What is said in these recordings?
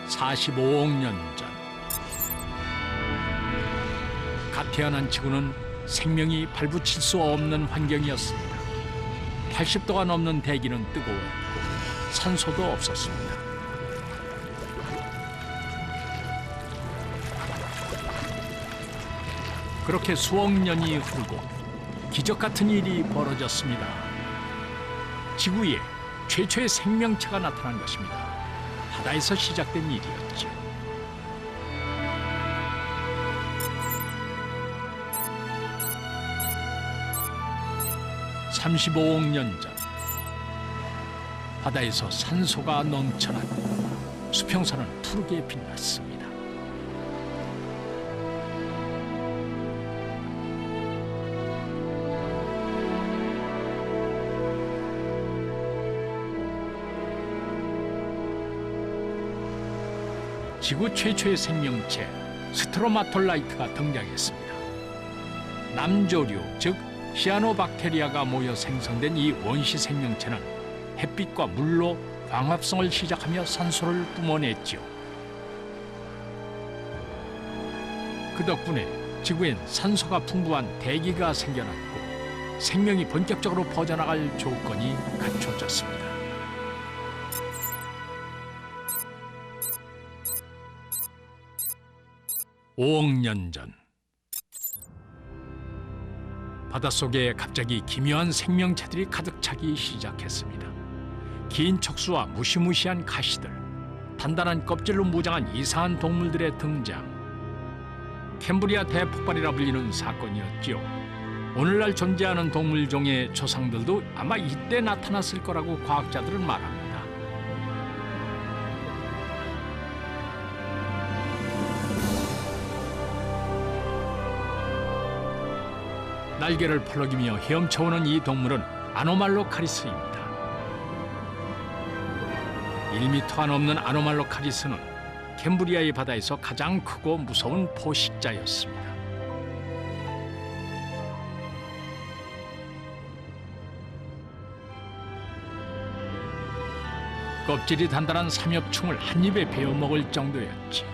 (45억 년 전) 갓 태어난 지구는 생명이 발붙일 수 없는 환경이었습니다. 80도가 넘는 대기는 뜨거웠고 산소도 없었습니다. 그렇게 수억 년이 흐르고 기적 같은 일이 벌어졌습니다. 지구에 최초의 생명체가 나타난 것입니다. 바다에서 시작된 일이었죠. (35억 년 전) 바다에서 산소가 넘쳐나고 수평선은 푸르게 빛났습니다. 지구 최초의 생명체 스트로마톨라이트가 등장했습니다. 남조류, 즉 시아노박테리아가 모여 생성된 이 원시 생명체는 햇빛과 물로 광합성을 시작하며 산소를 뿜어냈지요. 그 덕분에 지구엔 산소가 풍부한 대기가 생겨났고 생명이 본격적으로 퍼져나갈 조건이 갖춰졌습니다. 5억 년 전, 바닷속에 갑자기 기묘한 생명체들이 가득 차기 시작했습니다. 긴 척수와 무시무시한 가시들, 단단한 껍질로 무장한 이상한 동물들의 등장. 캠브리아 대폭발이라 불리는 사건이었지요. 오늘날 존재하는 동물종의 조상들도 아마 이때 나타났을 거라고 과학자들은 말합니다. 날개를 펄럭이며 헤엄쳐오는 이 동물은 아노말로카리스입니다. 1m가 넘는 아노말로카리스는 캠브리아의 바다에서 가장 크고 무서운 포식자였습니다. 껍질이 단단한 삼엽충을 한 입에 베어 먹을 정도였지.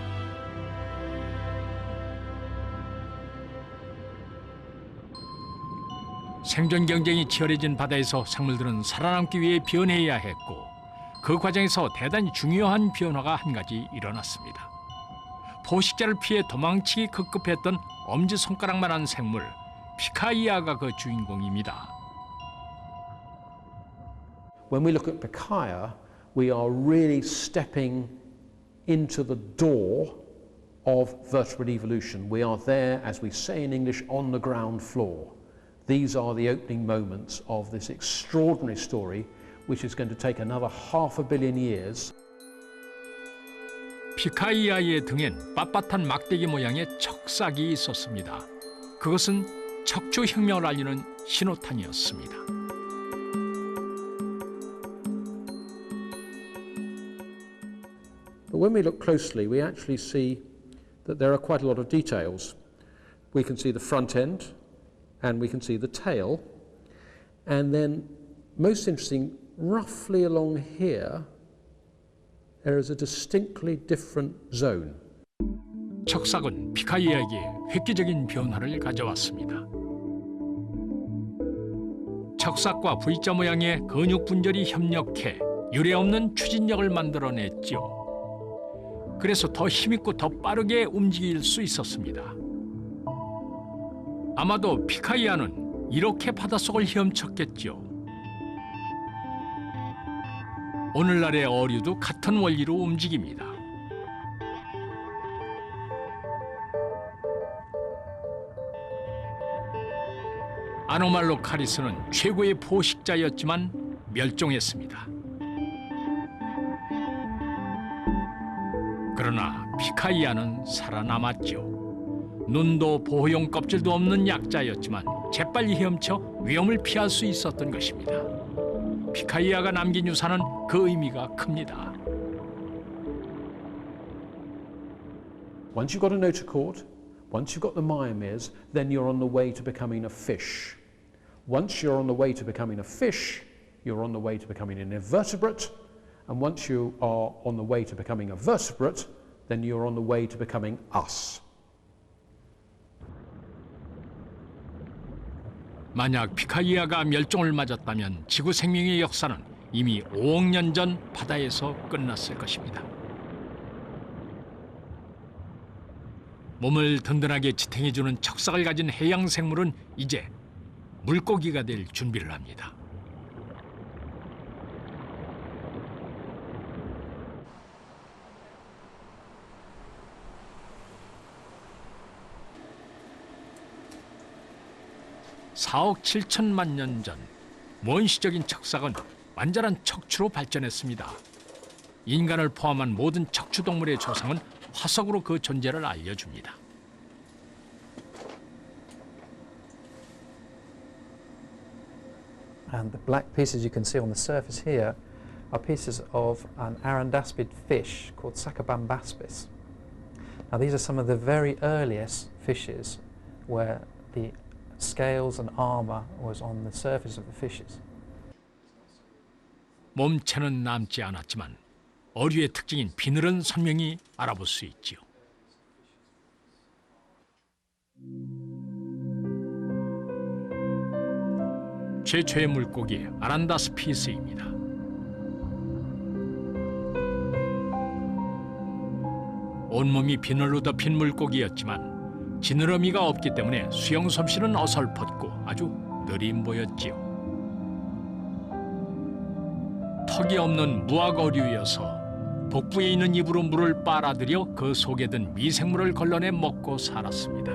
생존 경쟁이 치열해진 바다에서 생물들은 살아남기 위해 변해야 했고 그 과정에서 대단히 중요한 변화가 한 가지 일어났습니다. 포식자를 피해 도망치기 급급했던 엄지손가락만한 생물 피카이아가 그 주인공입니다. When we look at Pikaia, we are really stepping into the door of vertebrate evolution. We are there, as we say in English, on the ground floor. These are the opening moments of this extraordinary story, which is going to take another 500 million years. 피카이아의 등엔 빳빳한 막대기 모양의 척삭이 있었습니다. 그것은 척추혁명을 알리는 신호탄이었습니다. But when we look closely, we actually see that there are quite a lot of details. We can see the front end, and we can see the tail, and then most interesting, roughly along here, there is a distinctly different zone. 척삭은 피카이아에게 획기적인 변화를 가져왔습니다. 척삭과 V자 모양의 근육 분절이 협력해 유례없는 추진력을 만들어냈죠. 그래서 더 힘있고 더 빠르게 움직일 수 있었습니다. 아마도 피카이아는 이렇게 바닷속을 헤엄쳤겠죠. 오늘날의 어류도 같은 원리로 움직입니다. 아노말로카리스는 최고의 포식자였지만 멸종했습니다. 그러나 피카이아는 살아남았죠. 눈도 보호용 껍질도 없는 약자였지만 재빨리 헤엄쳐 위험을 피할 수 있었던 것입니다. 피카이아가 남긴 유산은 그 의미가 큽니다. Once you've got a notochord, once you've got the myomeres, then you're on the way to becoming a fish. Once you're on the way to becoming a fish, you're on the way to becoming an invertebrate, And once you are on the way to becoming a vertebrate, then you're on the way to becoming us. 만약 피카이아가 멸종을 맞았다면 지구 생명의 역사는 이미 5억 년 전 바다에서 끝났을 것입니다. 몸을 든든하게 지탱해주는 척삭을 가진 해양 생물은 이제 물고기가 될 준비를 합니다. (4억 7천만 년) 전 원시적인 척삭은 완전한 척추로 발전했습니다. 인간을 포함한 모든 척추 동물의 조상은 화석으로 그 존재를 알려줍니다. And the black pieces you can see on the surface here are pieces of an Arandaspid fish called Sacabambaspis. Now these are some of the very earliest fishes where the scales and armor was on the surface of the fishes. 몸체는 남지 않았지만 어류의 특징인 비늘은 선명히 알아볼 수 있지요. 최초의 물고기 아란다스피스입니다. 온몸이 비늘로 덮인 물고기였지만 지느러미가 없기 때문에 수영 솜씨는 어설펐고 아주 느림 보였지요. 턱이 없는 무악어류여서 복부에 있는 입으로 물을 빨아들여 그 속에 든 미생물을 걸러내 먹고 살았습니다.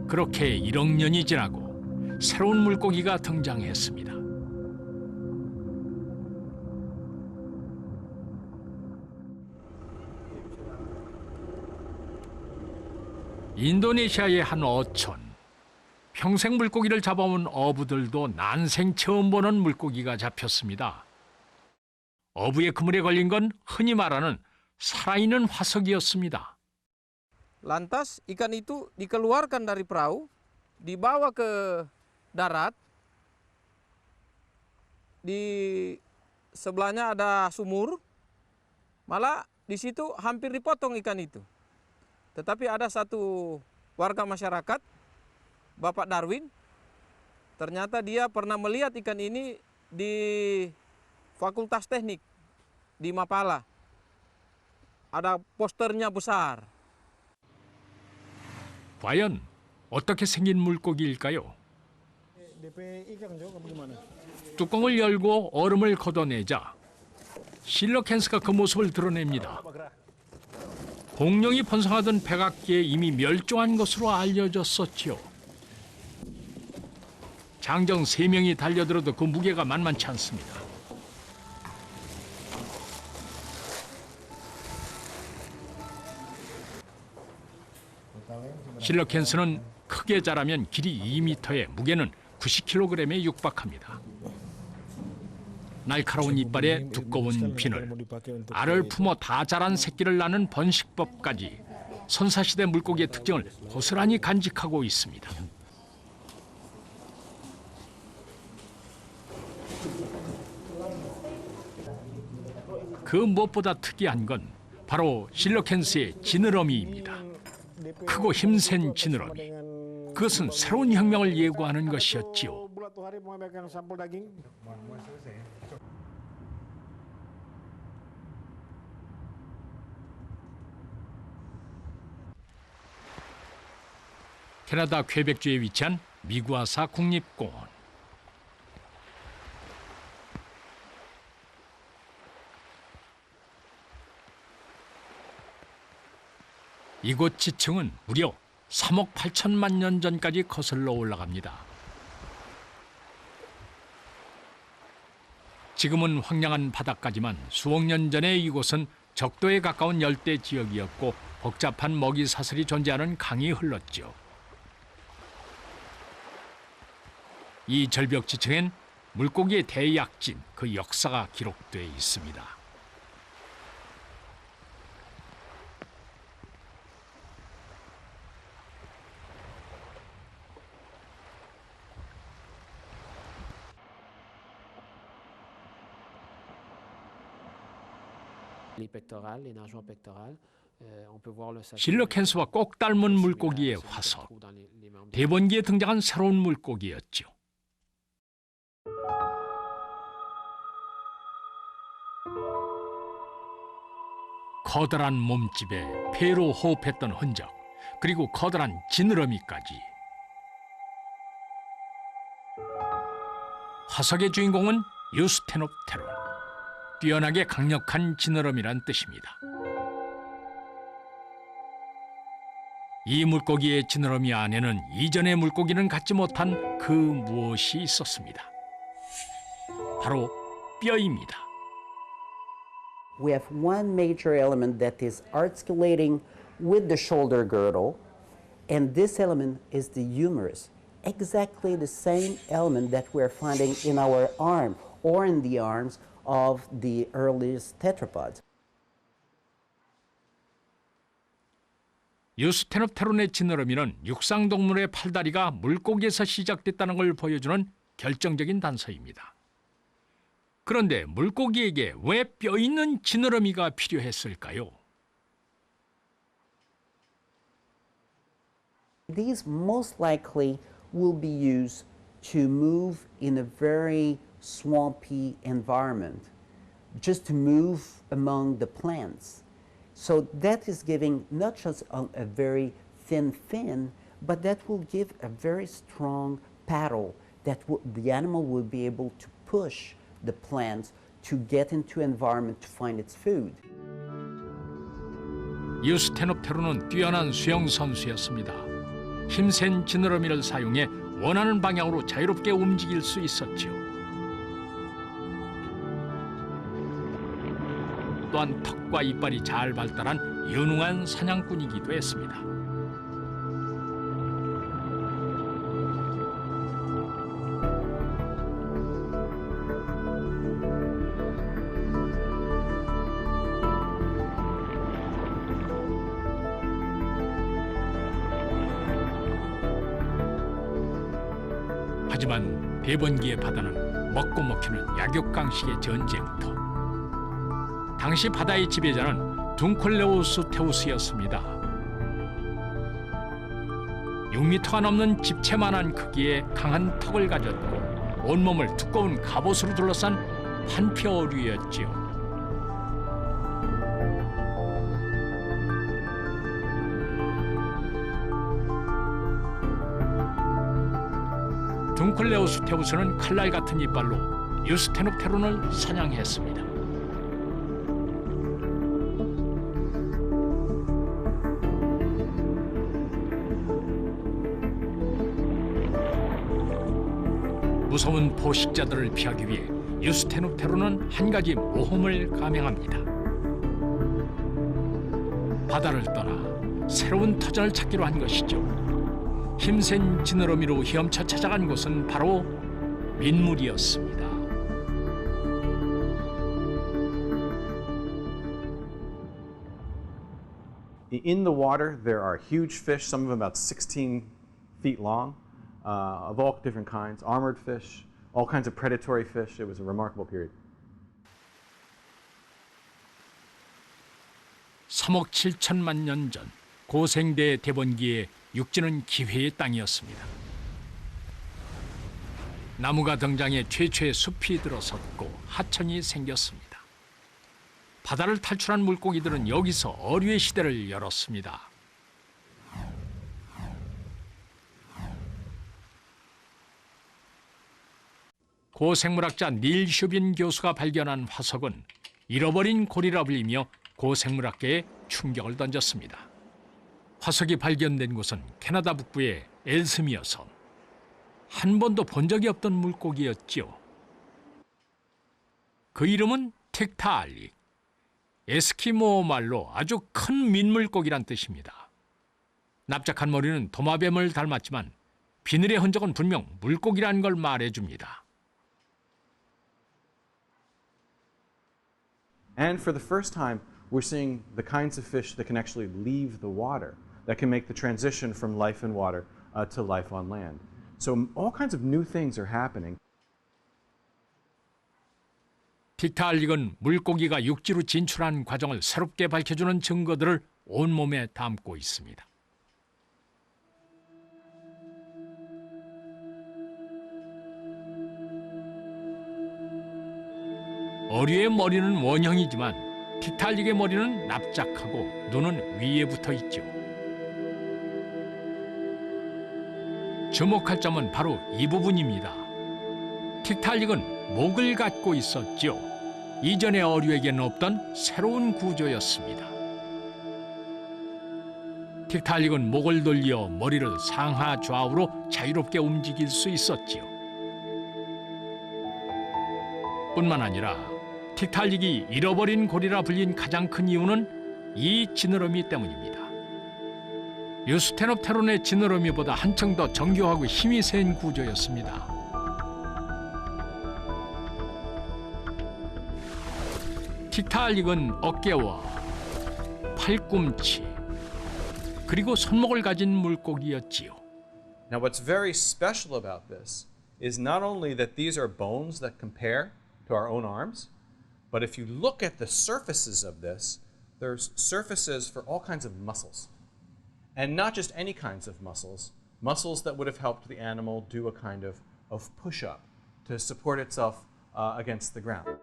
그렇게 1억 년이 지나고 새로운 물고기가 등장했습니다. 인도네시아의 한 어촌. 평생 물고기를 잡아온 어부들도 난생 처음 보는 물고기가 잡혔습니다. 어부의 그물에 걸린 건 흔히 말하는 살아있는 화석이었습니다. Lantas ikan itu dikeluarkan dari perahu, dibawa ke darat. Di sebelahnya ada sumur. Malah di situ hampir dipotong ikan itu. Tetapi ada satu warga masyarakat, Bapak Darwin, ternyata dia pernah melihat ikan ini di Fakultas Teknik di Mapala. Ada posternya besar. 과연 어떻게 생긴 물고기일까요? 뚜껑을 열고 얼음을 걷어내자 실러캔스가 그 모습을 드러냅니다. 공룡이 번성하던 백악기에 이미 멸종한 것으로 알려졌었지요. 장정 3명이 달려들어도 그 무게가 만만치 않습니다. 실러캔스는 크게 자라면 길이 2m에 무게는 90kg에 육박합니다. 날카로운 이빨에 두꺼운 비늘, 알을 품어 다 자란 새끼를 낳는 번식법까지 선사시대 물고기의 특징을 고스란히 간직하고 있습니다. 그 무엇보다 특이한 건 바로 실러캔스의 지느러미입니다. 크고 힘센 지느러미. 그것은 새로운 혁명을 예고하는 것이었지요. 캐나다 퀘벡주에 위치한 미구아사 국립공원. 이곳 지층은 무려 3억 8천만 년 전까지 거슬러 올라갑니다. 지금은 황량한 바다까지만 수억 년 전에 이곳은 적도에 가까운 열대 지역이었고 복잡한 먹이 사슬이 존재하는 강이 흘렀죠. 이 절벽 지층엔 물고기의 대약진, 그 역사가 기록돼 있습니다. 실러캔스와 꼭 닮은 물고기의 화석. 대번기에 등장한 새로운 물고기였죠. 커다란 몸집에 폐로 호흡했던 흔적, 그리고 커다란 지느러미까지. 화석의 주인공은 유스테놉테론, 뛰어나게 강력한 지느러미란 뜻입니다. 이 물고기의 지느러미 안에는 이전의 물고기는 갖지 못한 그 무엇이 있었습니다. 바로 뼈입니다. We have one major element that is articulating with the shoulder girdle, and this element is the humerus. Exactly the same element that we're finding in our arm or in the arms of the earliest tetrapods. 유스테놉테론의 지느러미는 육상동물의 팔다리가 물고기에서 시작됐다는 걸 보여주는 결정적인 단서입니다. 그런데 물고기에게 왜 뼈 있는 지느러미가 필요했을까요? These most likely will be used to move in a very swampy environment, just to move among the plants. So that is giving not just a very thin fin, but that will give a very strong paddle that the animal will be able to push the plants to get into environment to find its food. 유스테놉테론은 뛰어난 수영 선수였습니다. 힘센 지느러미를 사용해 원하는 방향으로 자유롭게 움직일 수 있었죠. 또한 턱과 이빨이 잘 발달한 유능한 사냥꾼이기도 했습니다. 하지만 대번기의 바다는 먹고 먹히는 약육강식의 전쟁터. 당시 바다의 지배자는 둥클레오스테우스였습니다. 6m가 넘는 집채만한 크기의 강한 턱을 가졌고 온몸을 두꺼운 갑옷으로 둘러싼 한표어류였지요. 둥클레오스테우스는 칼날 같은 이빨로 유스테놉테론을 사냥했습니다. 무서운 포식자들을 피하기 위해 유스테놉테론은 한 가지 모험을 감행합니다. 바다를 떠나 새로운 터전을 찾기로 한 것이죠. 힘센 지느러미로 헤엄쳐 찾아간 곳은 바로 민물이었습니다. In the water, there are huge fish, some of them about 16 feet long, of all different kinds, armored fish, all kinds of predatory fish. It was a remarkable period. 3억 7천만 년 전 고생대 대번기에 육지는 기회의 땅이었습니다. 나무가 등장해 최초의 숲이 들어섰고 하천이 생겼습니다. 바다를 탈출한 물고기들은 여기서 어류의 시대를 열었습니다. 고생물학자 닐 슈빈 교수가 발견한 화석은 잃어버린 고리라 불리며 고생물학계에 충격을 던졌습니다. 화석이 발견된 곳은 캐나다 북부의 엘스미어 섬. 한 번도 본 적이 없던 물고기였죠. 그 이름은 틱타알릭. 에스키모 말로 아주 큰 민물고기란 뜻입니다. 납작한 머리는 도마뱀을 닮았지만 비늘의 흔적은 분명 물고기라는 걸 말해줍니다. And for the first time, we're seeing the kinds of fish that can actually leave the water, that can make the transition from life in water to life on land. So all kinds of new things are happening. 틱타알릭은 물고기가 육지로 진출한 과정을 새롭게 밝혀주는 증거들을 온몸에 담고 있습니다. 어류의 머리는 원형이지만 틱타알릭의 머리는 납작하고 눈은 위에 붙어 있죠. 주목할 점은 바로 이 부분입니다. 틱타알릭은 목을 갖고 있었죠. 이전의 어류에게는 없던 새로운 구조였습니다. 틱타알릭은 목을 돌려 머리를 상하 좌우로 자유롭게 움직일 수 있었지요. 뿐만 아니라 틱타알릭이 잃어버린 고리라 불린 가장 큰 이유는 이 지느러미 때문입니다. 유스테노테론의 지느러미보다 한층 더 정교하고 힘이 센 구조였습니다. 틱타알릭은 어깨와 팔꿈치 그리고 손목을 가진 물고기였지요. Now what's very special about this is not only that these are bones that compare to our own arms, but if you look at the surfaces of this, there's surfaces for all kinds of muscles. And not just any kinds of muscles, muscles that would have helped the animal do a kind of push-up to support itself against the ground.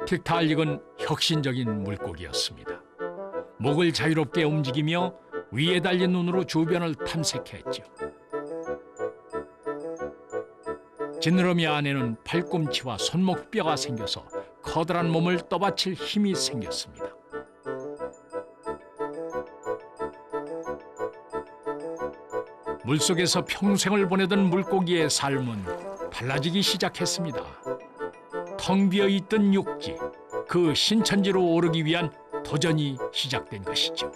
틱타알릭은 혁신적인 물고기였습니다. 목을 자유롭게 움직이며 위에 달린 눈으로 주변을 탐색했죠. 지느러미 안에는 팔꿈치와 손목뼈가 생겨서 커다란 몸을 떠받칠 힘이 생겼습니다. 물속에서 평생을 보내던 물고기의 삶은 달라지기 시작했습니다. 텅 비어있던 육지, 그 신천지로 오르기 위한 도전이 시작된 것이죠.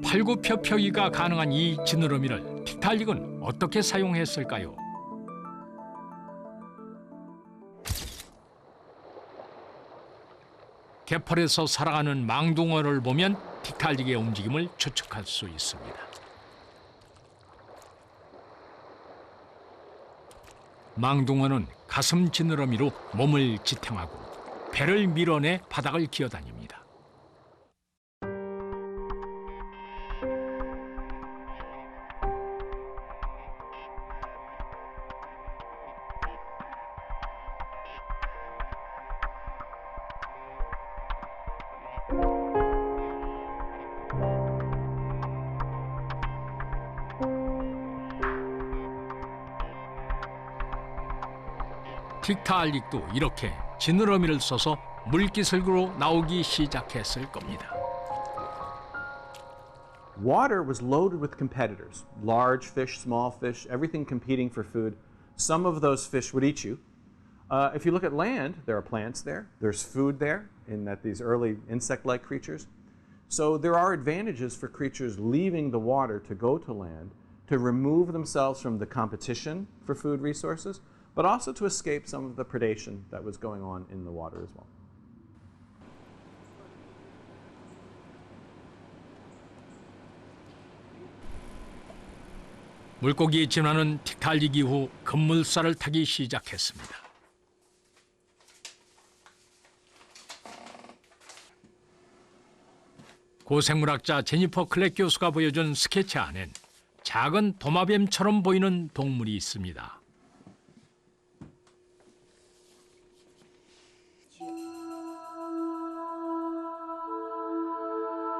팔굽혀펴기가 가능한 이 지느러미를 틱타알릭은 어떻게 사용했을까요? 갯벌에서 살아가는 망둥어를 보면 틱타알릭의 움직임을 추측할 수 있습니다. 망둥어는 가슴 지느러미로 몸을 지탱하고 배를 밀어내 바닥을 기어다닙니다. 틱타알릭도 이렇게 지느러미를 써서 물기슭으로 나오기 시작했을 겁니다. Water was loaded with competitors, large fish, small fish, everything competing for food. Some of those fish would eat you. If you look at land, there are plants there. There's food there in that these early insect-like creatures. So there are advantages for creatures leaving the water to go to land to remove themselves from the competition for food resources, but also to escape some of the predation that was going on in the water as well. 물고기의 진화는 틱타알릭 이후 급물살을 타기 시작했습니다. 고생물학자 제니퍼 클렉 교수가 보여준 스케치 안엔 작은 도마뱀처럼 보이는 동물이 있습니다.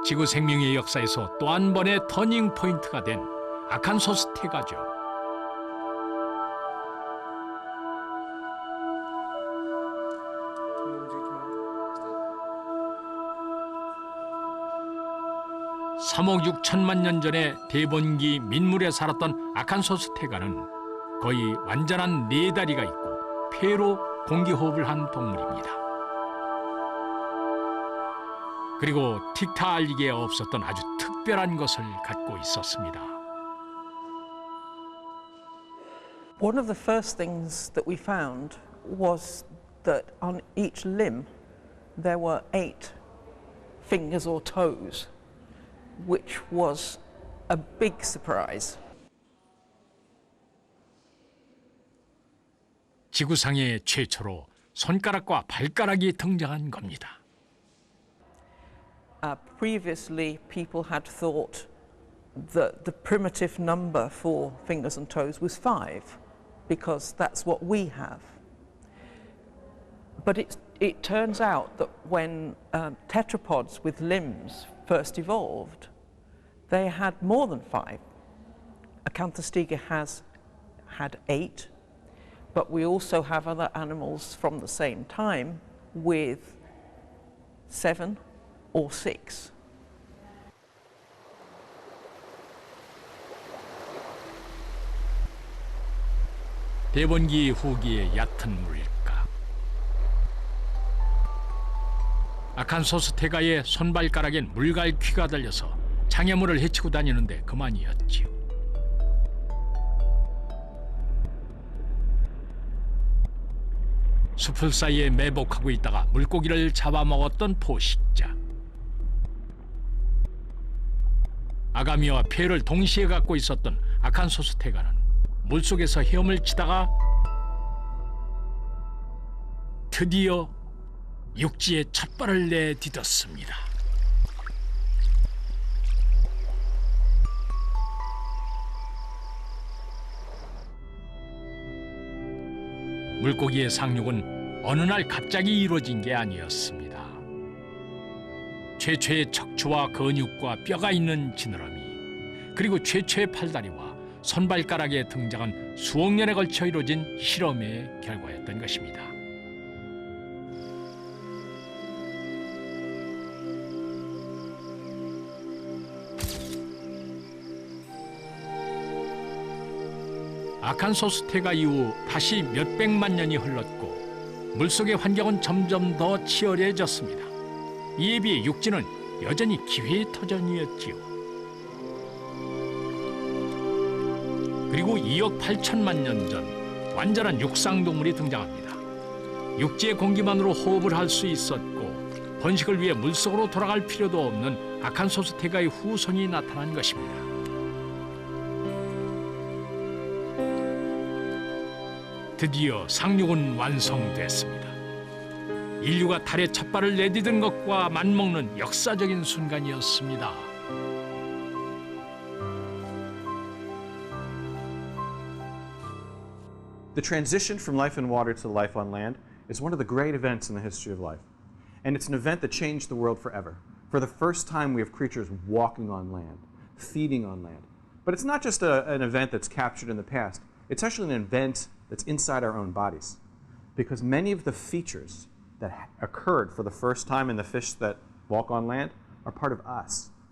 지구 생명의 역사에서 또 한 번의 터닝 포인트가 된 아칸소스 태가죠. (3억 6천만 년) 전에 대본기 민물에 살았던 아칸소스 태가는 거의 완전한 네 다리가 있고 폐로 공기 호흡을 한 동물입니다. 그리고 틱타알릭에 없었던 아주 특별한 것을 갖고 있었습니다. One of the first things that we found was that on each limb there were 8 fingers or toes, which was a big surprise. 지구상에 최초로 손가락과 발가락이 등장한 겁니다. Previously, people had thought that the primitive number for fingers and toes was 5, because that's what we have. But it turns out that when tetrapods with limbs first evolved, they had more than 5. Acanthostega has had 8, but we also have other animals from the same time with 7 or 6. 대번기 후기의 얕은 물가. 아칸소스테가의 손발가락엔 물갈퀴가 달려서 장애물을 헤치고 다니는데 그만이었지요. 숲을 사이에 매복하고 있다가 물고기를 잡아먹었던 포식자. 아가미와 폐를 동시에 갖고 있었던 아칸소스테가는 물속에서 헤엄을 치다가 드디어 육지에 첫 발을 내딛었습니다. 물고기의 상륙은 어느 날 갑자기 이루어진 게 아니었습니다. 최초의 척추와 근육과 뼈가 있는 지느러미, 그리고 최초의 팔다리와 손발가락에 등장한 수억 년에 걸쳐 이루어진 실험의 결과였던 것입니다. 아칸소스테가 이후 다시 몇백만 년이 흘렀고 물속의 환경은 점점 더 치열해졌습니다. 이에 비해 육지는 여전히 기회의 터전이었지요. 그리고 2억 8천만 년 전 완전한 육상동물이 등장합니다. 육지의 공기만으로 호흡을 할 수 있었고 번식을 위해 물속으로 돌아갈 필요도 없는 아칸소스테가의 후손이 나타난 것입니다. 드디어 상륙은 완성됐습니다. 인류가 달에 첫 발을 내디딘 것과 맞먹는 역사적인 순간이었습니다. The transition from life in water to life on land is one of the great events in the history of life. And it's an event that changed the world forever. For the first time, we have creatures walking on land, feeding on land. But it's not just an event that's captured in the past. It's actually an event that's inside our own bodies. Because many of the features that occurred for the first time in the fish that walk on land are part of us.